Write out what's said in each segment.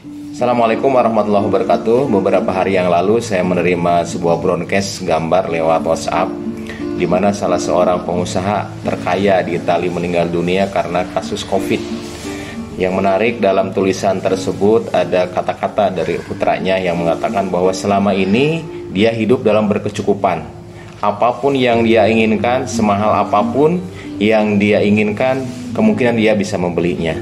Assalamualaikum warahmatullahi wabarakatuh. Beberapa hari yang lalu saya menerima sebuah broadcast gambar lewat WhatsApp di mana salah seorang pengusaha terkaya di Italia meninggal dunia karena kasus COVID. Yang menarik dalam tulisan tersebut ada kata-kata dari putranya yang mengatakan bahwa selama ini dia hidup dalam berkecukupan. Apapun yang dia inginkan, semahal apapun yang dia inginkan, kemungkinan dia bisa membelinya.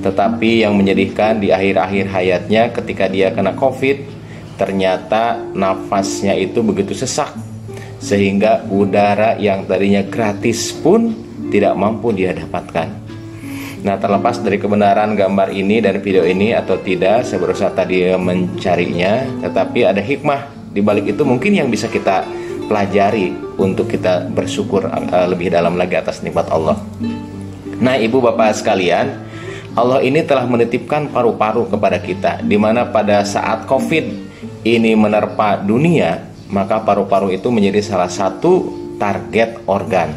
Tetapi yang menyedihkan di akhir-akhir hayatnya ketika dia kena COVID, ternyata nafasnya itu begitu sesak sehingga udara yang tadinya gratis pun tidak mampu dia dapatkan. Nah, terlepas dari kebenaran gambar ini dan video ini atau tidak, saya berusaha tadi mencarinya, tetapi ada hikmah di balik itu mungkin yang bisa kita pelajari untuk kita bersyukur lebih dalam lagi atas nikmat Allah. Nah, ibu bapak sekalian, Allah ini telah menitipkan paru-paru kepada kita, di mana pada saat COVID ini menerpa dunia, maka paru-paru itu menjadi salah satu target organ.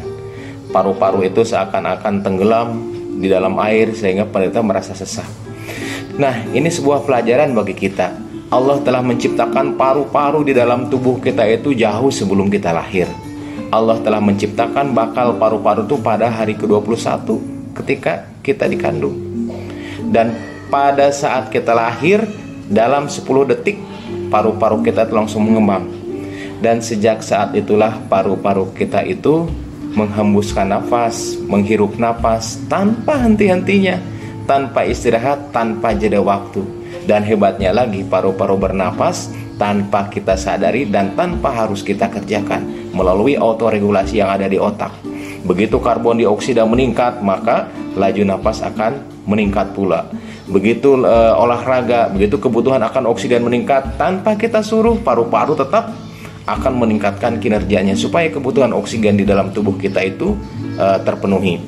Paru-paru itu seakan-akan tenggelam di dalam air sehingga penderita merasa sesak. Nah, ini sebuah pelajaran bagi kita. Allah telah menciptakan paru-paru di dalam tubuh kita itu jauh sebelum kita lahir. Allah telah menciptakan bakal paru-paru itu pada hari ke-21 ketika kita dikandung. Dan pada saat kita lahir, dalam 10 detik paru-paru kita itu langsung mengembang. Dan sejak saat itulah paru-paru kita itu menghembuskan nafas, menghirup nafas tanpa henti-hentinya, tanpa istirahat, tanpa jeda waktu. Dan hebatnya lagi, paru-paru bernafas tanpa kita sadari dan tanpa harus kita kerjakan melalui autoregulasi yang ada di otak. Begitu karbon dioksida meningkat, maka laju nafas akan meningkat pula. Begitu olahraga, begitu kebutuhan akan oksigen meningkat, tanpa kita suruh, paru-paru tetap akan meningkatkan kinerjanya supaya kebutuhan oksigen di dalam tubuh kita itu terpenuhi.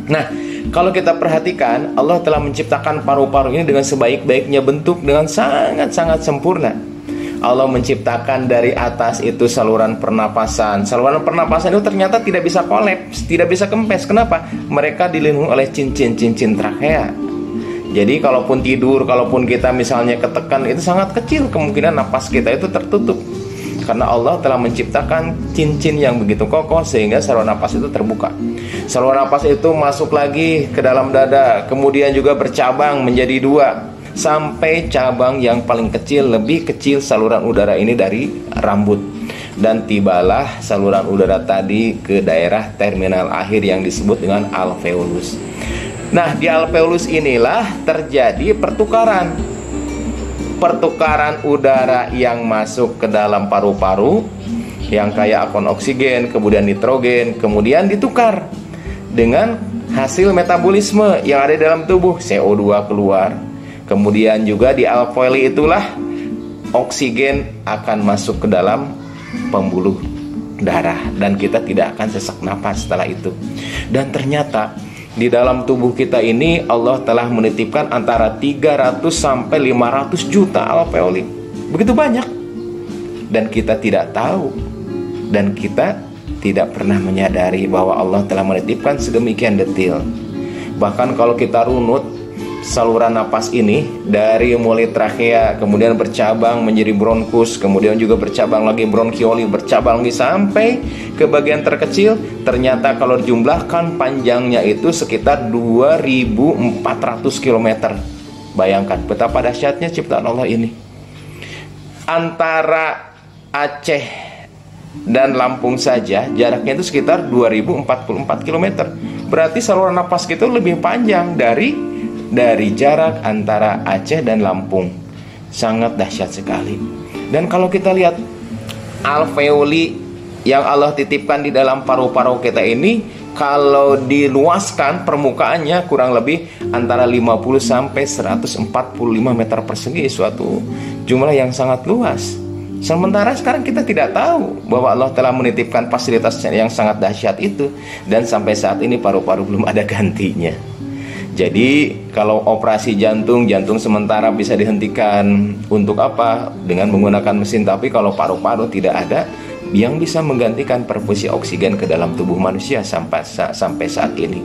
Nah, kalau kita perhatikan, Allah telah menciptakan paru-paru ini dengan sebaik-baiknya bentuk, dengan sangat-sangat sempurna. Allah menciptakan dari atas itu saluran pernapasan. Saluran pernapasan itu ternyata tidak bisa kolaps, tidak bisa kempes. Kenapa? Mereka dilindungi oleh cincin-cincin trakea. Jadi kalaupun tidur, kalaupun kita misalnya ketekan, itu sangat kecil kemungkinan napas kita itu tertutup. Karena Allah telah menciptakan cincin yang begitu kokoh sehingga saluran napas itu terbuka. Saluran napas itu masuk lagi ke dalam dada, kemudian juga bercabang menjadi 2. Sampai cabang yang paling kecil, lebih kecil saluran udara ini dari rambut. Dan tibalah saluran udara tadi ke daerah terminal akhir yang disebut dengan alveolus. Nah, di alveolus inilah terjadi pertukaran udara yang masuk ke dalam paru-paru, yang kaya akan oksigen, kemudian nitrogen, kemudian ditukar dengan hasil metabolisme yang ada di dalam tubuh, CO2 keluar. Kemudian juga di alveoli itulah oksigen akan masuk ke dalam pembuluh darah dan kita tidak akan sesak napas setelah itu. Dan ternyata di dalam tubuh kita ini Allah telah menitipkan antara 300 sampai 500 juta alveoli. Begitu banyak. Dan kita tidak tahu, dan kita tidak pernah menyadari bahwa Allah telah menitipkan sedemikian detail. Bahkan kalau kita runut saluran napas ini dari mulai trakea, kemudian bercabang menjadi bronkus, kemudian juga bercabang lagi bronkioli, bercabang lagi sampai ke bagian terkecil. Ternyata kalau dijumlahkan panjangnya itu sekitar 2400 km. Bayangkan betapa dahsyatnya ciptaan Allah ini. Antara Aceh dan Lampung saja jaraknya itu sekitar 2044 km. Berarti saluran napas kita lebih panjang dari jarak antara Aceh dan Lampung. Sangat dahsyat sekali. Dan kalau kita lihat alveoli yang Allah titipkan di dalam paru-paru kita ini, kalau diluaskan permukaannya kurang lebih antara 50 sampai 145 meter persegi, suatu jumlah yang sangat luas. Sementara sekarang kita tidak tahu bahwa Allah telah menitipkan fasilitas yang sangat dahsyat itu, dan sampai saat ini paru-paru belum ada gantinya. Jadi kalau operasi jantung sementara bisa dihentikan untuk apa? Dengan menggunakan mesin. Tapi kalau paru-paru tidak ada yang bisa menggantikan perfusi oksigen ke dalam tubuh manusia sampai saat ini.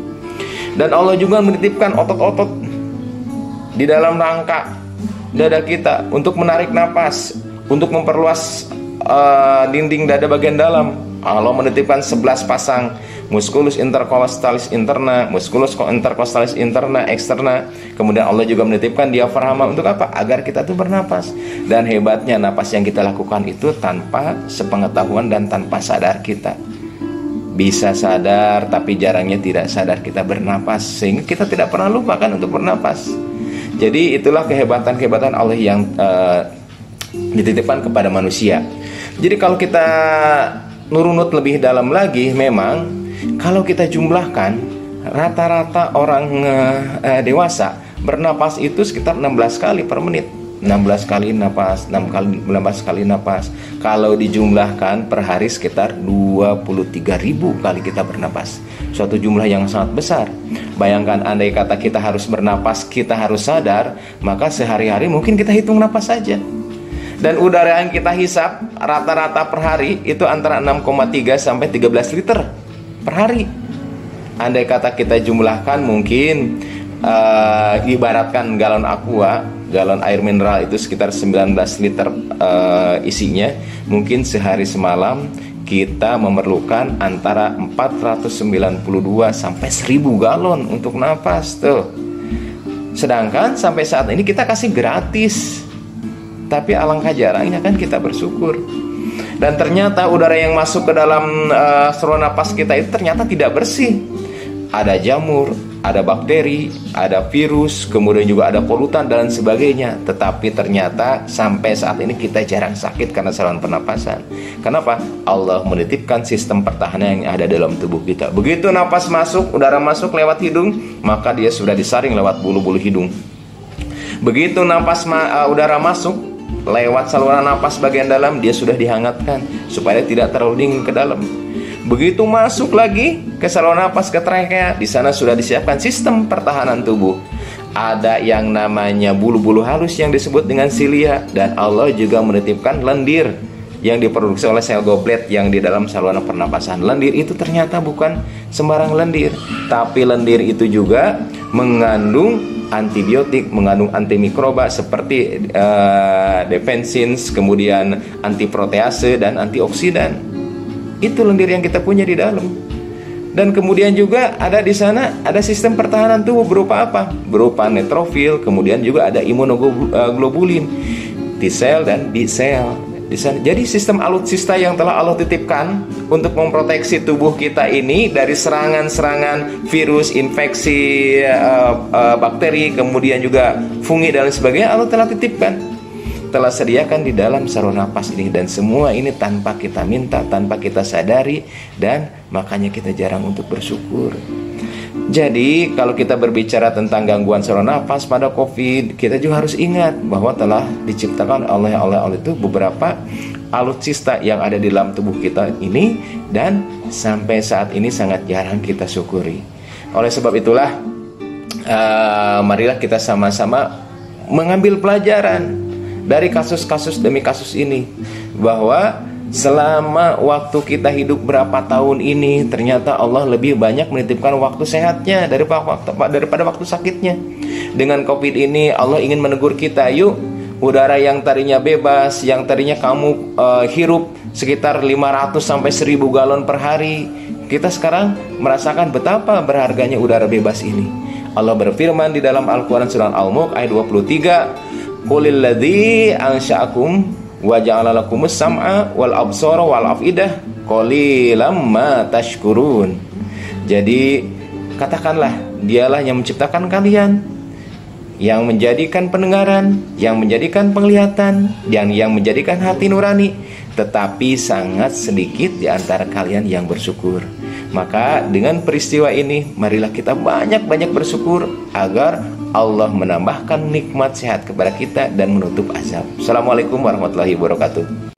Dan Allah juga menitipkan otot-otot di dalam rangka dada kita, untuk menarik napas, untuk memperluas dinding dada bagian dalam. Allah menitipkan 11 pasang musculus intercostalis interna, musculus intercostalis interna, externa. Kemudian Allah juga menitipkan diafragma untuk apa? Agar kita tuh bernapas. Dan hebatnya napas yang kita lakukan itu tanpa sepengetahuan dan tanpa sadar kita. Bisa sadar tapi jarangnya tidak sadar kita bernapas, sehingga kita tidak pernah lupa kan untuk bernapas. Jadi itulah kehebatan-kehebatan Allah yang dititipkan kepada manusia. Jadi kalau kita nurunut lebih dalam lagi, memang kalau kita jumlahkan rata-rata orang dewasa bernapas itu sekitar 16 kali per menit. 16 kali napas, 16 kali napas. Kalau dijumlahkan per hari sekitar 23.000 kali kita bernapas. Suatu jumlah yang sangat besar. Bayangkan andai kata kita harus bernapas, kita harus sadar, maka sehari-hari mungkin kita hitung napas saja. Dan udara yang kita hisap rata-rata per hari itu antara 6,3 sampai 13 liter per hari. Andai kata kita jumlahkan mungkin ibaratkan galon aqua, galon air mineral itu sekitar 19 liter isinya. Mungkin sehari semalam kita memerlukan antara 492 sampai 1000 galon untuk napas tuh. Sedangkan sampai saat ini kita kasih gratis. Tapi alangkah jarangnya kan kita bersyukur. Dan ternyata udara yang masuk ke dalam saluran napas kita itu ternyata tidak bersih. Ada jamur, ada bakteri, ada virus, kemudian juga ada polutan dan sebagainya. Tetapi ternyata sampai saat ini kita jarang sakit karena saluran pernapasan. Kenapa? Allah menitipkan sistem pertahanan yang ada dalam tubuh kita. Begitu napas masuk, udara masuk lewat hidung, maka dia sudah disaring lewat bulu-bulu hidung. Begitu napas udara masuk lewat saluran napas bagian dalam, dia sudah dihangatkan supaya tidak terlalu dingin ke dalam. Begitu masuk lagi ke saluran napas ke trachea, di sana sudah disiapkan sistem pertahanan tubuh. Ada yang namanya bulu-bulu halus yang disebut dengan silia, dan Allah juga menitipkan lendir yang diproduksi oleh sel goblet yang di dalam saluran pernapasan. Lendir itu ternyata bukan sembarang lendir, tapi lendir itu juga mengandung antibiotik, mengandung antimikroba seperti defensins, kemudian antiprotease dan antioksidan. Itu lendir yang kita punya di dalam. Dan kemudian juga ada di sana ada sistem pertahanan tubuh berupa apa? Berupa neutrofil, kemudian juga ada imunoglobulin, T cell dan B cell. Di sana. Jadi sistem alutsista yang telah Allah titipkan untuk memproteksi tubuh kita ini dari serangan-serangan virus, infeksi, bakteri, kemudian juga fungi dan sebagainya, Allah telah titipkan, telah sediakan di dalam saluran napas ini. Dan semua ini tanpa kita minta, tanpa kita sadari, dan makanya kita jarang untuk bersyukur. Jadi kalau kita berbicara tentang gangguan saluran napas pada COVID, kita juga harus ingat bahwa telah diciptakan oleh Allah itu beberapa alutsista yang ada di dalam tubuh kita ini, dan sampai saat ini sangat jarang kita syukuri. Oleh sebab itulah marilah kita sama-sama mengambil pelajaran dari kasus-kasus demi kasus ini, bahwa selama waktu kita hidup berapa tahun ini, ternyata Allah lebih banyak menitipkan waktu sehatnya daripada waktu sakitnya. Dengan COVID ini Allah ingin menegur kita, yuk, udara yang tadinya bebas, yang tadinya kamu hirup sekitar 500 sampai 1000 galon per hari, kita sekarang merasakan betapa berharganya udara bebas ini. Allah berfirman di dalam Al-Quran surah Al-Mulk ayat 23, Qulil ladzi ansha'akum wa ja'ala lakumus sam'a wal absara wal afidah qalilam ma tashkurun. Jadi katakanlah, dialah yang menciptakan kalian, yang menjadikan pendengaran, yang menjadikan penglihatan, yang menjadikan hati nurani, tetapi sangat sedikit di antara kalian yang bersyukur. Maka dengan peristiwa ini, marilah kita banyak-banyak bersyukur agar Allah menambahkan nikmat sehat kepada kita dan menutup azab. Assalamualaikum warahmatullahi wabarakatuh.